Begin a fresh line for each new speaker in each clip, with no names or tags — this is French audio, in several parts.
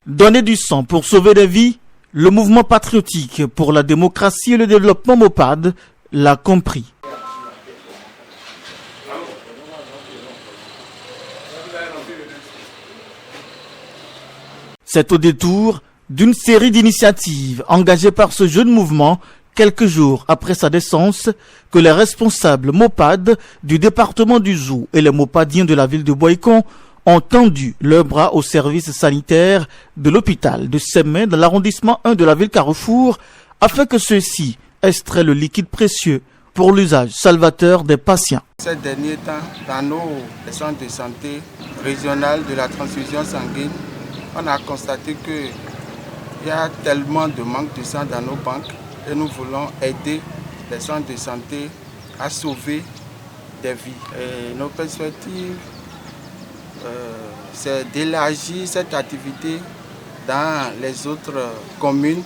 Donner du sang pour sauver des vies, le mouvement patriotique pour la démocratie et le développement MOPAD l'a compris. C'est au détour d'une série d'initiatives engagées par ce jeune mouvement quelques jours après sa naissance que les responsables MOPAD du département du Zou et les MOPADiens de la ville de Boycon ont tendu leurs bras au service sanitaire de l'hôpital de Sémé dans l'arrondissement 1 de la ville Carrefour afin que ceux-ci extraient le liquide précieux pour l'usage salvateur des patients.
Ces derniers temps, dans nos centres de santé régionales de la transfusion sanguine, on a constaté qu'il y a tellement de manque de sang dans nos banques et nous voulons aider les centres de santé à sauver des vies. Et nos perspectives, c'est d'élargir cette activité dans les autres communes.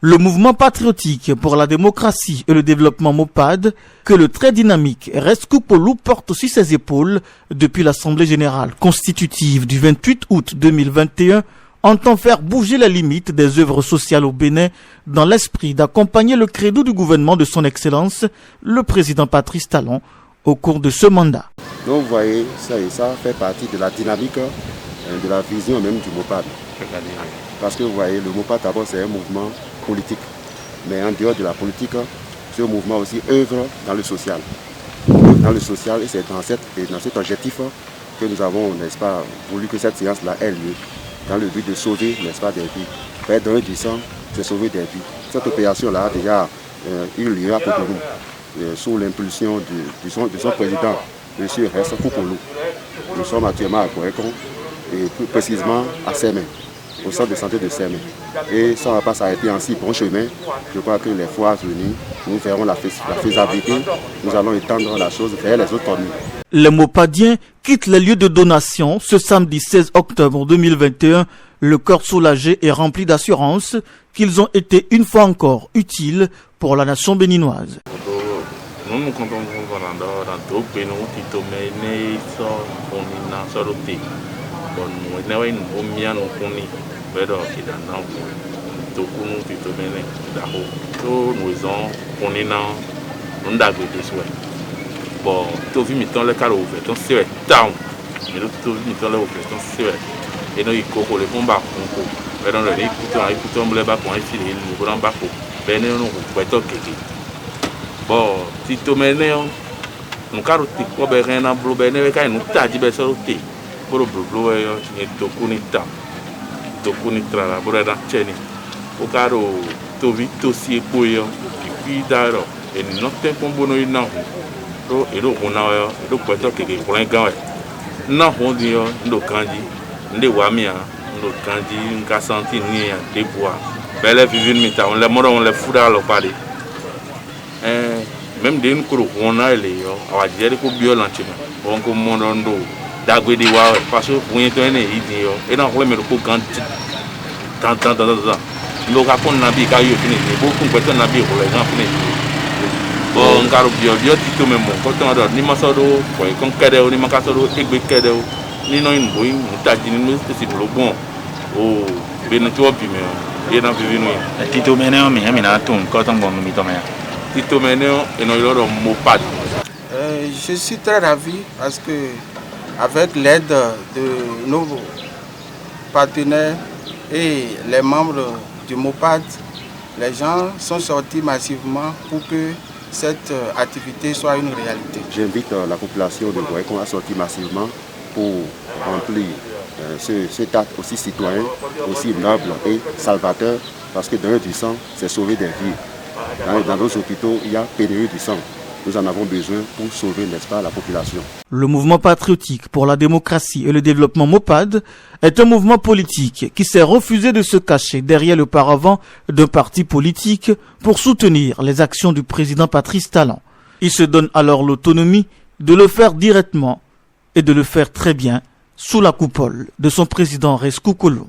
Le mouvement patriotique pour la démocratie et le développement MOPAD, que le très dynamique Rescupolu porte sur ses épaules depuis l'Assemblée générale constitutive du 28 août 2021, entend faire bouger les limites des œuvres sociales au Bénin dans l'esprit d'accompagner le credo du gouvernement de son Excellence, le président Patrice Talon, au cours de ce mandat.
Donc vous voyez, ça fait partie de la dynamique, de la vision même du MOPAD. Parce que vous voyez, le MOPAD d'abord c'est un mouvement politique. Mais en dehors de la politique, ce mouvement aussi œuvre dans le social. Dans le social, et c'est dans cet objectif que nous avons, n'est-ce pas, voulu que cette séance-là ait lieu, dans le but de sauver, n'est-ce pas, des vies. Faire donner du sang, c'est sauver des vies. Cette opération-là a déjà eu lieu à Cotonou, sous l'impulsion de son président, M. Rescupolu. Nous sommes actuellement à Boycon, et plus précisément à Sémé, au centre de santé de Sémé. Et ça ne va pas s'arrêter en si bon chemin. Je crois que les fois venues, nous verrons la faisabilité. Nous allons étendre la chose vers les autres communes.
Les MOPADiens quittent les lieux de donation ce samedi 16 octobre 2021, le cœur soulagé et rempli d'assurance qu'ils ont été une fois encore utiles pour la nation béninoise.
Bon, tout le temps le carreau ouvert, donc c'est down. Mais tout le temps le ouvert, donc c'est et nous il coco le bon bas conco. Mais dans le écoutons le bas pour enfiler le grand bas pour. Ben nous on peut toquer. Bon, si tu mènes nous carreau ti ko be rien na blo ben ne ka nous ta di be so ti. Pour le blo et tokunita. Tokunitra la pour da cheni. O carreau to vito si poyo. Puis d'aro et non tempo bono ina. Et donc on a le poisson qui est pour un gars. Non, on dit nos candis, les wamia, nos candis, une cassantine, des bois. Belle vivre une mita, on les mord, on les fout dans le palais. Même des nous on a les yo, on va dire que violent, on commande en dos, d'agouer des wa, parce que pour y tenir idiot. Et donc on met le coup quand le capon n'a pas eu fini, beaucoup de personnes n'a pas eu pour les gens finis. Bon, car bio tito même quand on a ni masado quoi quand cadre ni makasado egbe cadre ni no in boy mutaji ni c'est le bon oh ben tu vois puis mais et dans vivre nous tito meneo mais na ton quand on bon mi tomé tito meneo et no loro MOPAD.
Je suis très ravi parce que avec l'aide de nos partenaires et les membres du MOPAD, les gens sont sortis massivement pour que cette activité soit une réalité.
J'invite la population de Boycon à sortir massivement pour remplir cet acte aussi citoyen, aussi noble et salvateur, parce que donner du sang, c'est sauver des vies. Dans nos hôpitaux, il y a pénurie du sang. Nous en avons besoin pour sauver, n'est-ce pas, la population.
Le mouvement patriotique pour la démocratie et le développement MOPAD est un mouvement politique qui s'est refusé de se cacher derrière le paravent d'un parti politique pour soutenir les actions du président Patrice Talon. Il se donne alors l'autonomie de le faire directement et de le faire très bien sous la coupole de son président Rescupolu.